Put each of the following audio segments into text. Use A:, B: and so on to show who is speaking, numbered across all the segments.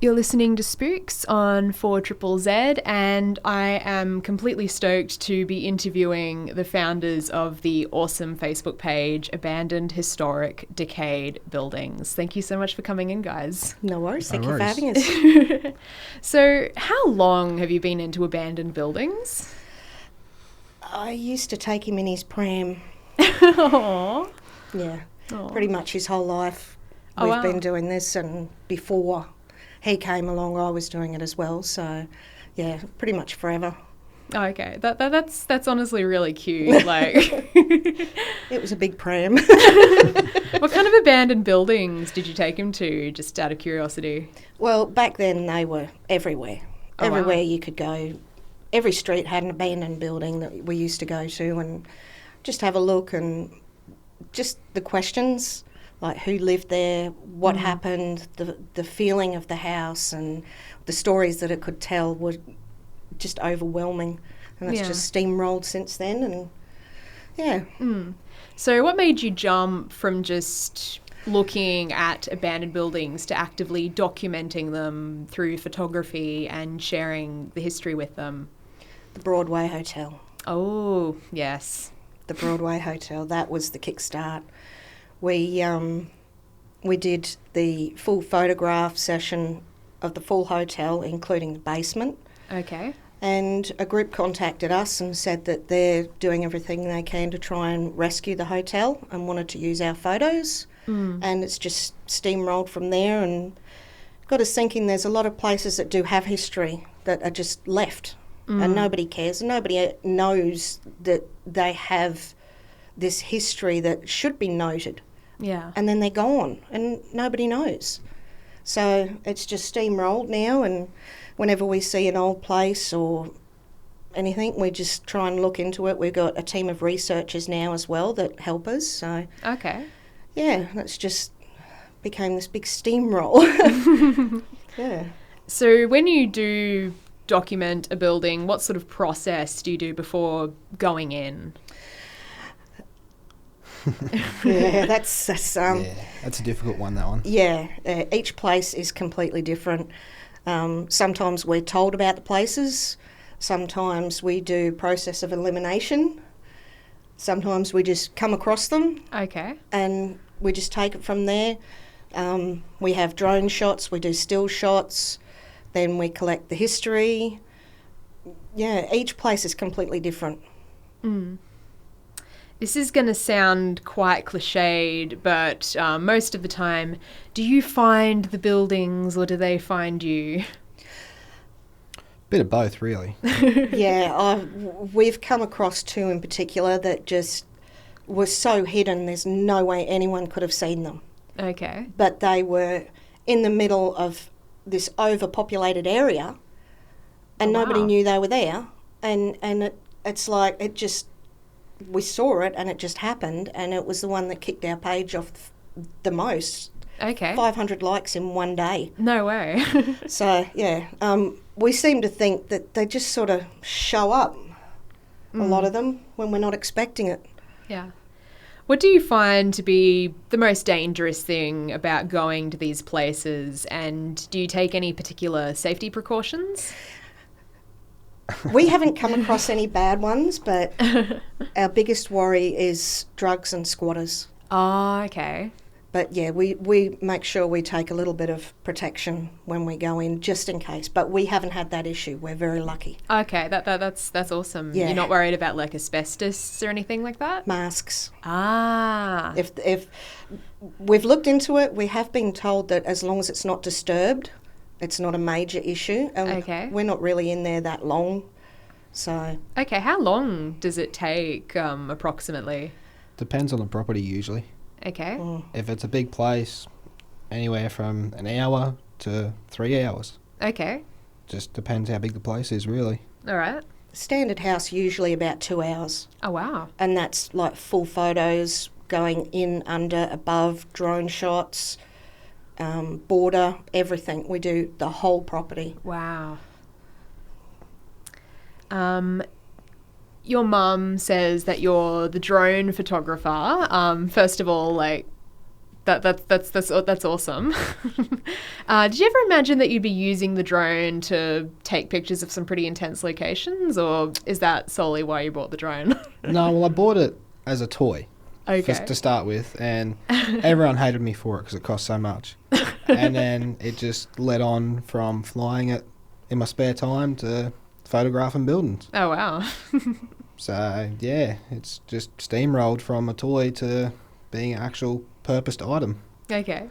A: You're listening to Spookzzz on 4ZZZ, and I am completely stoked to be interviewing the founders of the awesome Facebook page, Abandoned Historic Decayed Buildings. Thank you so much for coming in, guys.
B: No worries. Thank you for
C: worries.
B: having us.
A: So, how long have you been into abandoned buildings?
B: I used to take him in his pram.
A: Aww.
B: Yeah,
A: Aw.
B: pretty much his whole life.
A: Oh,
B: We've
A: wow.
B: been doing this, and before he came along, I was doing it as well. So, yeah, pretty much forever.
A: Oh, okay, that's honestly really cute. Like,
B: It was a big pram.
A: what kind of abandoned buildings did you take him to, just out of curiosity?
B: Well, back then they were everywhere.
A: Oh, wow.
B: Everywhere you could go. Every street had an abandoned building that we used to go to and just have a look, and just the questions, like who lived there, what happened, the feeling of the house, and the stories that it could tell were just overwhelming. And it's
A: Yeah.
B: just steamrolled since then, and yeah.
A: So what made you jump from just looking at abandoned buildings to actively documenting them through photography and sharing the history with them?
B: The Broadway Hotel.
A: Oh, yes.
B: The Broadway Hotel, that was the kickstart. We did the full photograph session of the full hotel, including the basement,
A: Okay.
B: and a group contacted us and said that they're doing everything they can to try and rescue the hotel and wanted to use our photos, and it's just steamrolled from there, and got us thinking there's a lot of places that do have history that are just left, and nobody cares, and nobody knows that they have this history that should be noted.
A: Yeah.
B: And then they're gone and nobody knows. So it's just steamrolled now, and whenever we see an old place or anything, we just try and look into it. We've got a team of researchers now as well that help us. So
A: Okay.
B: yeah, that's just became this big steamroll. Yeah.
A: So when you do document a building, what sort of process do you do before going in?
B: Yeah, that's
C: Yeah, that's a difficult one, that one.
B: yeah. Each place is completely different. Sometimes we're told about the places. Sometimes we do process of elimination. Sometimes we just come across them
A: Okay.
B: and we just take it from there. We have drone shots, we do still shots, then we collect the history. Yeah, each place is completely different.
A: This is going to sound quite cliched, but most of the time, do you find the buildings or do they find you?
C: Bit of both, really.
B: Yeah, we've come across two in particular that just were so hidden, there's no way anyone could have seen them.
A: Okay.
B: But they were in the middle of this overpopulated area, and
A: Oh,
B: nobody
A: wow.
B: knew they were there. And it's like, it just, we saw it and it just happened, and it was the one that kicked our page off the most.
A: Okay.
B: 500 likes in one day.
A: No way.
B: So, yeah, we seem to think that they just sort of show up, a lot of them, when we're not expecting it.
A: Yeah. What do you find to be the most dangerous thing about going to these places, and do you take any particular safety precautions?
B: We haven't come across any bad ones, but our biggest worry is drugs and squatters.
A: Oh, okay.
B: But yeah, we make sure we take a little bit of protection when we go in, just in case. But we haven't had that issue. We're very lucky.
A: Okay, that's awesome.
B: Yeah.
A: You're not worried about like asbestos or anything like that?
B: Masks.
A: Ah.
B: If we've looked into it, we have been told that as long as it's not disturbed, it's not a major issue. And
A: Okay.
B: we're not really in there that long. So
A: Okay, how long does it take approximately?
C: Depends on the property, usually.
A: Okay.
C: If it's a big place, anywhere from an hour to 3 hours.
A: Okay.
C: Just depends how big the place is, really.
A: All right.
B: standard house usually about 2 hours.
A: Oh, wow.
B: And that's like full photos, going in, under, above, drone shots, border, everything. We do the whole property.
A: Wow. Your mum says that you're the drone photographer. First of all, like, That's awesome. Did you ever imagine that you'd be using the drone to take pictures of some pretty intense locations, or is that solely why you bought the drone?
C: No, well, I bought it as a toy
A: Okay.
C: to start with, and everyone hated me for it because it cost so much. And then it just led on from flying it in my spare time to photographing buildings.
A: Oh, wow.
C: So, yeah, it's just steamrolled from a toy to being an actual purposed item.
A: Okay.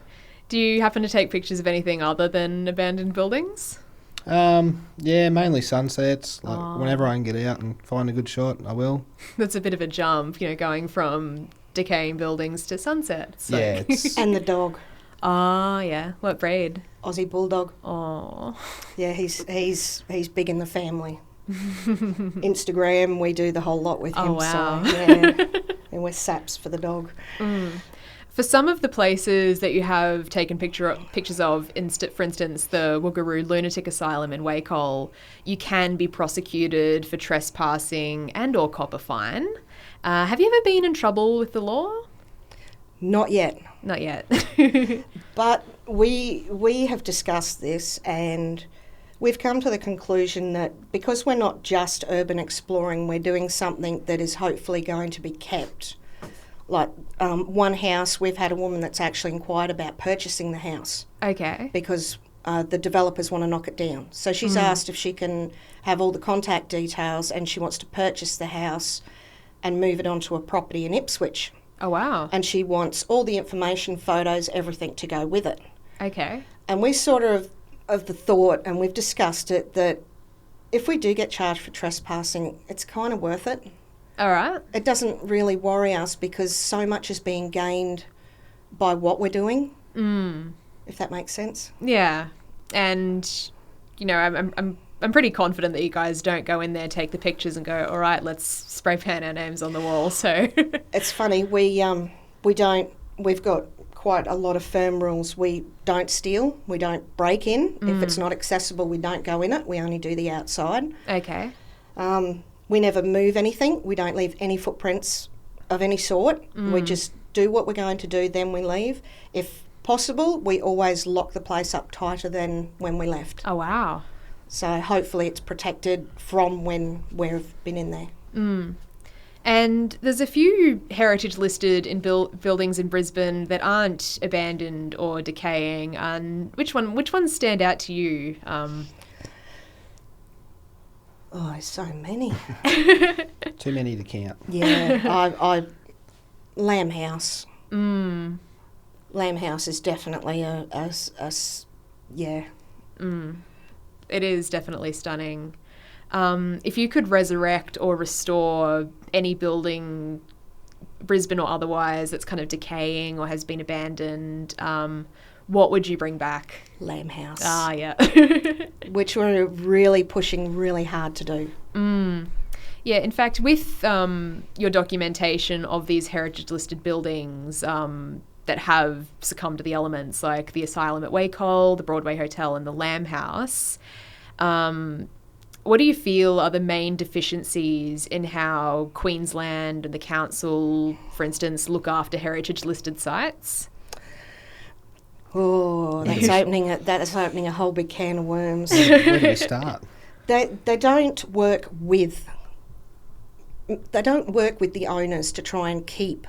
A: Do you happen to take pictures of anything other than abandoned buildings?
C: Yeah, mainly sunsets. Like
A: Oh.
C: whenever I can get out and find a good shot, I will.
A: That's a bit of a jump, going from decaying buildings to sunsets.
C: Yeah, it's
B: And the dog,
A: Oh, yeah. What breed?
B: Aussie Bulldog.
A: Oh.
B: Yeah, he's big in the family. Instagram, we do the whole lot with him.
A: Oh, wow.
B: So, yeah. And we're saps for the dog.
A: For some of the places that you have taken pictures of, for instance, the Woogaroo Lunatic Asylum in Wacol, you can be prosecuted for trespassing and or cop a fine. Have you ever been in trouble with the law?
B: Not yet.
A: Not yet.
B: But we have discussed this, and we've come to the conclusion that because we're not just urban exploring, we're doing something that is hopefully going to be kept. Like one house, we've had a woman that's actually inquired about purchasing the house
A: Okay.
B: because the developers want to knock it down. So she's asked if she can have all the contact details, and she wants to purchase the house and move it onto a property in Ipswich.
A: Oh, wow.
B: And she wants all the information, photos, everything to go with it.
A: Okay.
B: And we sort of the thought, and we've discussed it, that if we do get charged for trespassing, it's kind of worth it.
A: All right.
B: It doesn't really worry us because so much is being gained by what we're doing, if that makes sense.
A: Yeah. And, I'm pretty confident that you guys don't go in there, take the pictures and go, all right, let's spray paint our names on the wall. So
B: It's funny, we've got quite a lot of firm rules. We don't steal, we don't break in. If it's not accessible, we don't go in it. We only do the outside.
A: Okay.
B: We never move anything. We don't leave any footprints of any sort. We just do what we're going to do, then we leave. If possible, we always lock the place up tighter than when we left.
A: Oh, wow.
B: So hopefully it's protected from when we've been in there.
A: And there's a few heritage listed in buildings in Brisbane that aren't abandoned or decaying. And which ones stand out to you?
B: Oh, there's so many.
C: too many to count.
B: Yeah, Lamb House. Lamb House is definitely yeah.
A: It is definitely stunning. If you could resurrect or restore any building, Brisbane or otherwise, that's kind of decaying or has been abandoned, what would you bring back?
B: Lamb House.
A: Ah, yeah.
B: Which we're really pushing really hard to do.
A: Yeah, in fact, with your documentation of these heritage listed buildings that have succumbed to the elements, like the asylum at Wacol, the Broadway Hotel and the Lamb House, what do you feel are the main deficiencies in how Queensland and the council, for instance, look after heritage listed sites?
B: Oh, that's opening a whole big can of worms.
C: Where do we start?
B: They don't work with the owners to try and keep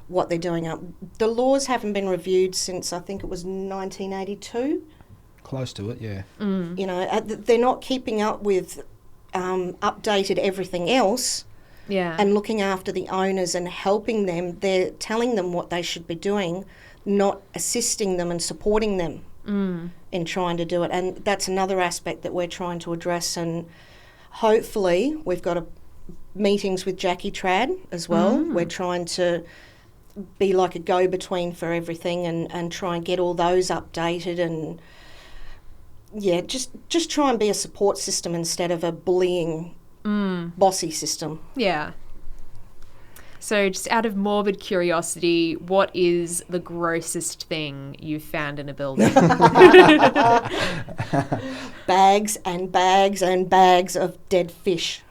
B: what they're doing up. The laws haven't been reviewed since I think it was 1982.
C: Close to it, yeah.
B: You know, they're not keeping up with updated everything else.
A: Yeah.
B: And looking after the owners and helping them. They're telling them what they should be doing, not assisting them and supporting them in trying to do it. And that's another aspect that we're trying to address. And hopefully we've got meetings with Jackie Trad as well. We're trying to be like a go-between for everything and try and get all those updated and, yeah, just try and be a support system instead of a bullying, bossy system.
A: Yeah. So just out of morbid curiosity, what is the grossest thing you've found in a building?
B: Bags and bags and bags of dead fish.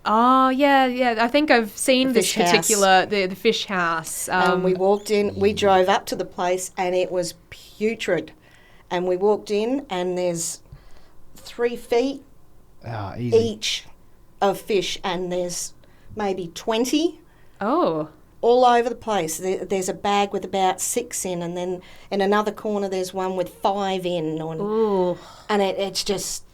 A: Oh, yeah. I think I've seen
B: The
A: this
B: fish house.
A: particular, the fish house.
B: And we walked in, we drove up to the place and it was putrid. And we walked in and there's 3 feet
C: Easy.
B: each of fish and there's maybe 20
A: Oh.
B: all over the place. There's a bag with about 6 in, and then in another corner there's one with 5 in.
A: Ooh.
B: And it's just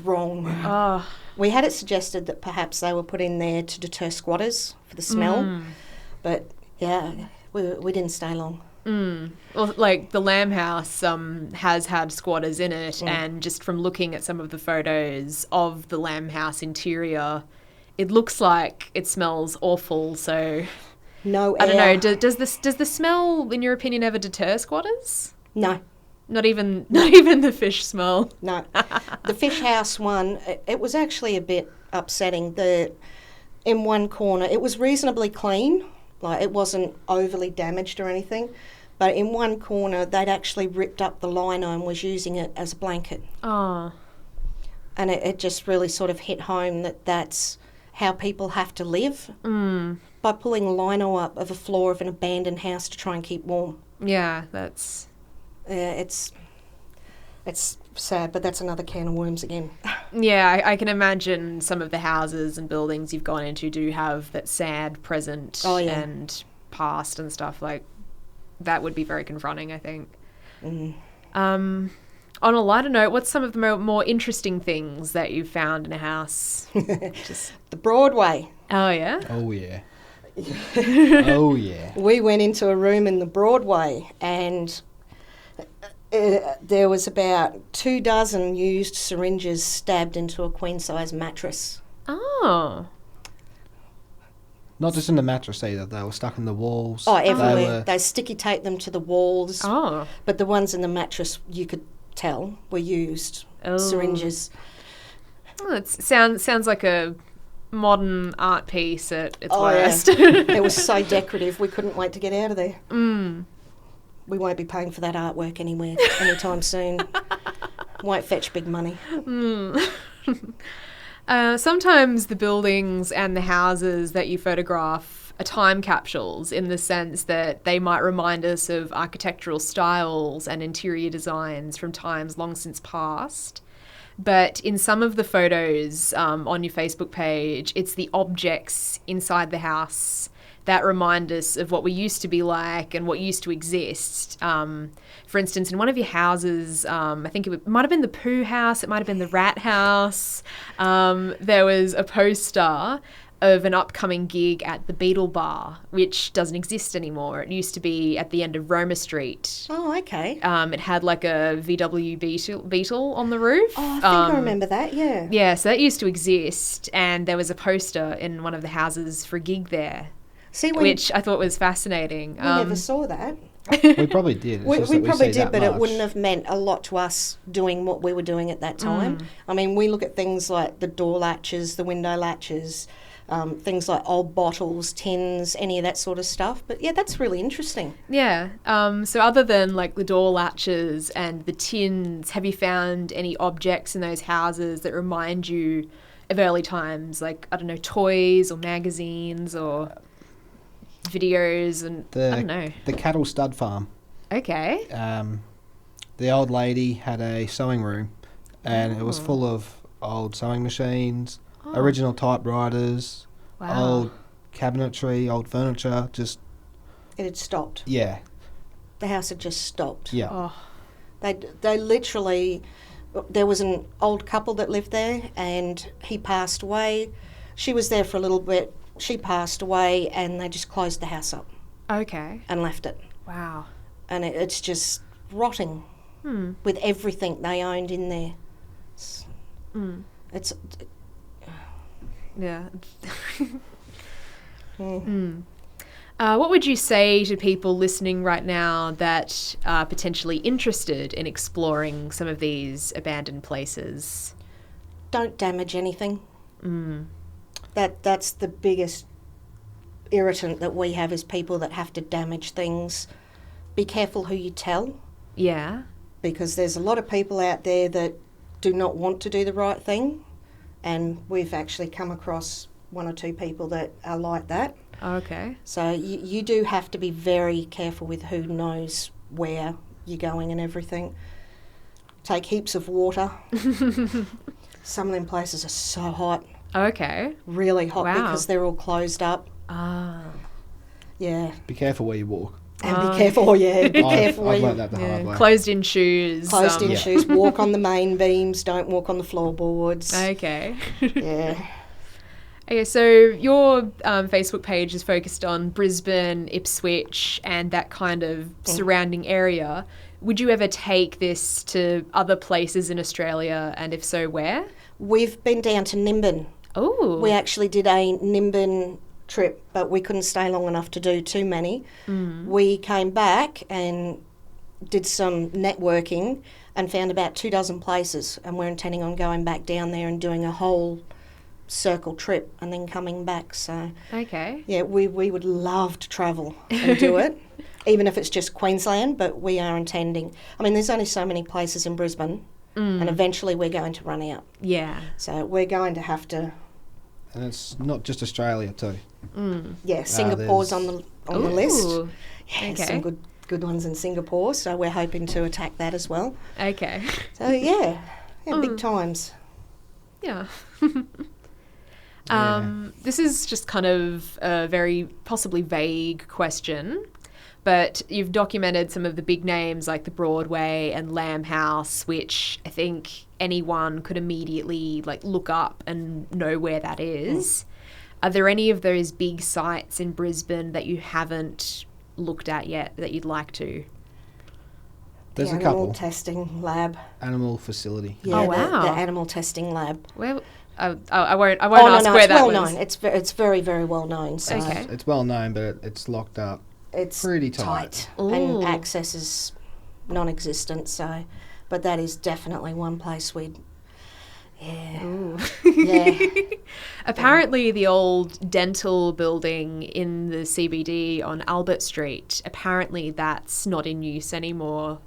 B: wrong.
A: Oh.
B: We had it suggested that perhaps they were put in there to deter squatters for the smell, but yeah, we didn't stay long.
A: Well, like the lamb house has had squatters in it, and just from looking at some of the photos of the lamb house interior, it looks like it smells awful. So
B: No
A: I don't
B: air.
A: know. Does the smell, in your opinion, ever deter squatters?
B: No,
A: Not even the fish smell.
B: no. The fish house one, it was actually a bit upsetting. In one corner, it was reasonably clean, like it wasn't overly damaged or anything. But in one corner, they'd actually ripped up the lino and was using it as a blanket.
A: Oh.
B: And it just really sort of hit home that that's how people have to live, by pulling lino up of a floor of an abandoned house to try and keep warm.
A: Yeah, that's...
B: It's sad, but that's another can of worms again.
A: Yeah, I can imagine some of the houses and buildings you've gone into do have that sad present and past and stuff. Like, that would be very confronting, I think. On a lighter note, what's some of the more interesting things that you've found in a house?
B: The Broadway.
A: Oh, yeah?
C: Oh, yeah. Oh, yeah.
B: We went into a room in the Broadway and there was about 24 used syringes stabbed into a queen-size mattress.
A: Oh.
C: Not just in the mattress either. They were stuck in the walls.
B: Oh, everywhere.
C: They
B: They sticky taped them to the walls.
A: Oh.
B: But the ones in the mattress, you could tell, were used syringes.
A: Oh, it sounds like a modern art piece at its
B: Oh,
A: worst.
B: yeah. It was so decorative, we couldn't wait to get out of there. We won't be paying for that artwork anywhere anytime soon. Won't fetch big money.
A: Sometimes the buildings and the houses that you photograph are time capsules in the sense that they might remind us of architectural styles and interior designs from times long since past. But in some of the photos on your Facebook page, it's the objects inside the house that remind us of what we used to be like and what used to exist. For instance, in one of your houses, I think it might have been the poo house, it might have been the rat house, there was a poster of an upcoming gig at the Beetle Bar, which doesn't exist anymore. It used to be at the end of Roma Street.
B: Oh, okay.
A: It had like a VW Beetle on the roof.
B: Oh, I think I remember that, yeah.
A: Yeah, so that used to exist, and there was a poster in one of the houses for a gig there,
B: See,
A: which I thought was fascinating.
B: we never saw that.
C: We probably did. It's
B: We
C: just that
B: probably
C: see
B: did,
C: that
B: but it
C: much.
B: wouldn't have meant a lot to us doing what we were doing at that time. I mean, we look at things like the door latches, the window latches, things like old bottles, tins, any of that sort of stuff. But yeah, that's really interesting.
A: Yeah. So other than like the door latches and the tins, have you found any objects in those houses that remind you of early times? Like, I don't know, toys or magazines or videos and I don't know.
C: The cattle stud farm.
A: Okay.
C: The old lady had a sewing room, and it was full of old sewing machines, original typewriters,
A: Wow.
C: old cabinetry, old furniture. Just
B: It had stopped.
C: yeah,
B: The house had just stopped.
C: yeah.
A: Oh.
B: They literally, there was an old couple that lived there and he passed away. She was there for a little bit. She passed away and they just closed the house up
A: Okay.
B: and left it.
A: Wow.
B: And it's just rotting with everything they owned in there. It's
A: Yeah. What would you say to people listening right now that are potentially interested in exploring some of these abandoned places?
B: don't damage anything. That's the biggest irritant that we have is people that have to damage things. Be careful who you tell,
A: Yeah.
B: because there's a lot of people out there that do not want to do the right thing and we've actually come across one or two people that are like that.
A: Okay.
B: So you do have to be very careful with who knows where you're going and everything. Take heaps of water. Some of them places are so hot.
A: Okay.
B: Really hot
A: Wow.
B: because they're all closed up.
A: Ah.
B: Yeah.
C: Be careful where you walk.
B: And be careful, be careful where
C: I've
B: you
C: learned that the hard way.
A: Closed-in shoes.
B: closed-in
C: Yeah.
B: shoes. Walk on the main beams. Don't walk on the floorboards.
A: Okay.
B: Yeah.
A: Okay, so your Facebook page is focused on Brisbane, Ipswich, and that kind of surrounding area. Would you ever take this to other places in Australia, and if so, where?
B: We've been down to Nimbin.
A: Oh.
B: We actually did a Nimbin trip, but we couldn't stay long enough to do too many. We came back and did some networking and found about 24 places, and we're intending on going back down there and doing a whole circle trip and then coming back. So
A: Okay.
B: yeah, we would love to travel and do it, even if it's just Queensland, but we are intending. I mean, there's only so many places in Brisbane, and eventually we're going to run out.
A: Yeah.
B: So we're going to have to,
C: And it's not just Australia too.
B: Singapore's on the list.
A: Ooh.
B: Yeah,
A: Okay.
B: some good ones in Singapore, so we're hoping to attack that as well.
A: Okay.
B: So yeah, big times.
A: Yeah.
C: Yeah.
A: This is just kind of a very possibly vague question, but you've documented some of the big names like the Broadway and Lamb House, which I think anyone could immediately like look up and know where that is. Are there any of those big sites in Brisbane that you haven't looked at yet that you'd like to?
C: There's
B: the
C: a
B: animal
C: couple.
B: testing lab.
C: Animal facility.
B: Yeah,
A: Oh, wow.
B: the animal testing lab.
A: Where? I won't
B: Oh
A: ask
B: no,
A: where
B: it's
A: that
B: well
A: was.
B: known. It's very very well known. So
A: Okay.
C: It's well known, but it's locked up.
B: it's
C: Pretty tight.
A: Ooh.
B: and access is non-existent. So, but that is definitely one place we'd. Yeah.
A: Ooh.
B: Yeah.
A: Apparently, the old dental building in the CBD on Albert Street, apparently that's not in use anymore.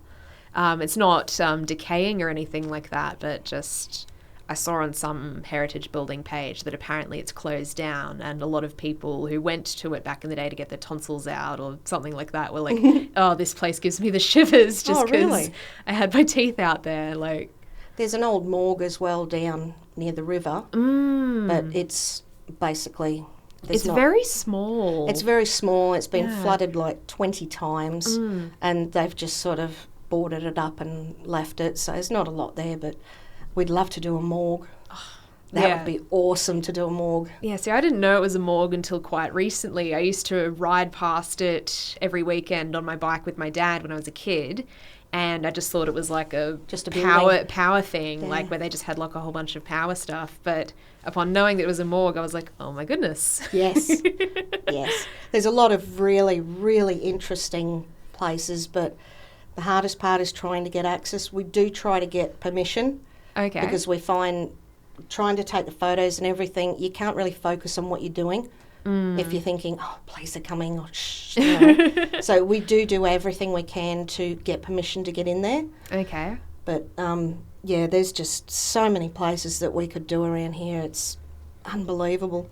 A: It's not decaying or anything like that, but just I saw on some heritage building page that apparently it's closed down, and a lot of people who went to it back in the day to get their tonsils out or something like that were like, oh, this place gives me the shivers just
B: Oh,
A: because
B: really?
A: I had my teeth out there. Like,
B: There's an old morgue as well down near the river, but it's basically
A: it's very small.
B: It's very small. It's been
A: Yeah.
B: flooded like 20 times, and they've just sort of boarded it up and left it. So there's not a lot there, but we'd love to do a morgue. That
A: Yeah.
B: would be awesome to do a morgue.
A: Yeah, see, I didn't know it was a morgue until quite recently. I used to ride past it every weekend on my bike with my dad when I was a kid, and I just thought it was like
B: Just a
A: power thing,
B: Yeah.
A: like where they just had like a whole bunch of power stuff. But upon knowing that it was a morgue, I was like, oh my goodness.
B: Yes, yes. There's a lot of really, really interesting places, but the hardest part is trying to get access. We do try to get permission
A: Okay.
B: because we find trying to take the photos and everything, you can't really focus on what you're doing if you're thinking, oh, police are coming, or shh. You know. So we do everything we can to get permission to get in there.
A: Okay.
B: But yeah, there's just so many places that we could do around here. It's unbelievable.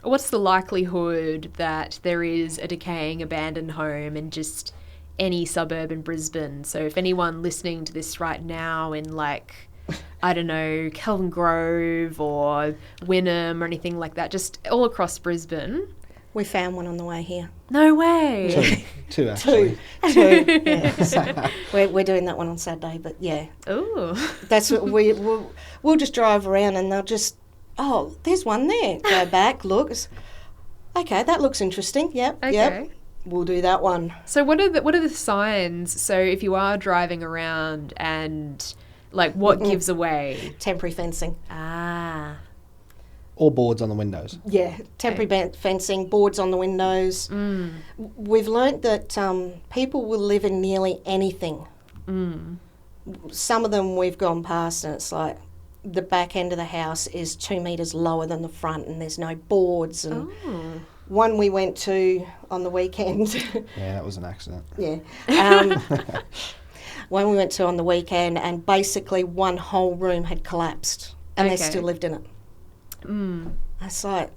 A: What's the likelihood that there is a decaying abandoned home in just any suburb in Brisbane? So if anyone listening to this right now in like, I don't know, Kelvin Grove or Wynnum or anything like that, just all across Brisbane.
B: We found one on the way here.
A: No way.
C: Two actually.
B: Two. Yeah. So we're doing that one on Saturday, but yeah,
A: Ooh.
B: that's what we'll just drive around and they'll just, oh, there's one there. Go back, look. Okay, that looks interesting. Yep,
A: Okay.
B: yep. We'll do that one.
A: So what are the signs? So if you are driving around and like what gives away?
B: Temporary fencing.
A: Ah.
C: Or boards on the windows.
B: Yeah, temporary fencing, boards on the windows. We've learnt that people will live in nearly anything. Some of them we've gone past and it's like the back end of the house is 2 metres lower than the front and there's no boards. And one we went to on the weekend.
C: Yeah, that was an accident.
B: Yeah. one we went to on the weekend, and basically one whole room had collapsed, and they still lived in it. It's like,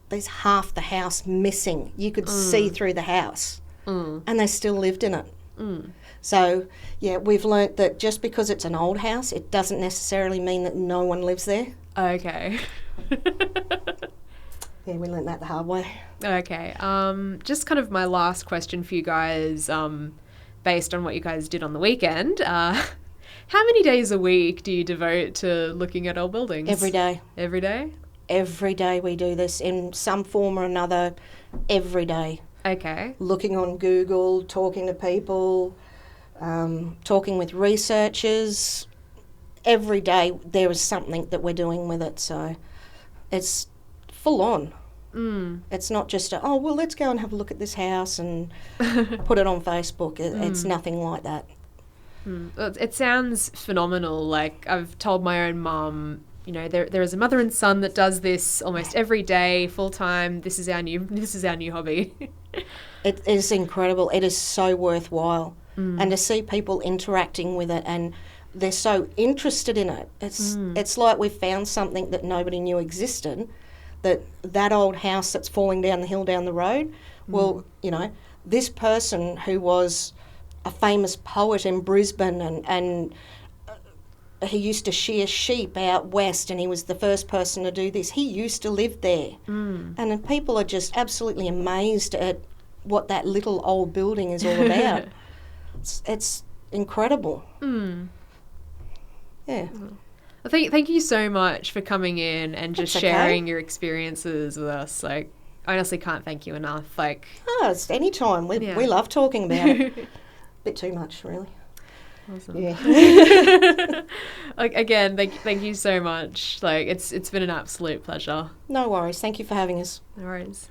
B: there's half the house missing. You could see through the house, and they still lived in it. So, yeah, we've learnt that just because it's an old house, it doesn't necessarily mean that no one lives there.
A: Okay.
B: Yeah, we learnt that the hard way.
A: Okay. Just kind of my last question for you guys, based on what you guys did on the weekend. How many days a week do you devote to looking at old buildings?
B: Every day.
A: Every day?
B: Every day we do this in some form or another, every day.
A: Okay.
B: Looking on Google, talking to people, talking with researchers. Every day there is something that we're doing with it, so it's full on. It's not just let's go and have a look at this house and put it on Facebook. It's nothing like that.
A: It sounds phenomenal. Like, I've told my own mum, you know, there is a mother and son that does this almost every day, full time. This is our new hobby. It
B: is incredible. It is so worthwhile, and to see people interacting with it, and they're so interested in it. It's like we've found something that nobody knew existed. That old house that's falling down the hill down the road. Well, you know, this person who was a famous poet in Brisbane, and he used to shear sheep out west, and he was the first person to do this. He used to live there. And then people are just absolutely amazed at what that little old building is all about. It's incredible. Yeah.
A: Well, thank you so much for coming in and just sharing your experiences with us. Like, I honestly can't thank you enough. Like,
B: it's any time. We love talking about it. Bit too much, really.
A: Awesome.
B: Yeah.
A: Like, again, thank you so much. Like, it's been an absolute pleasure.
B: No worries. Thank you for having us.
A: No worries.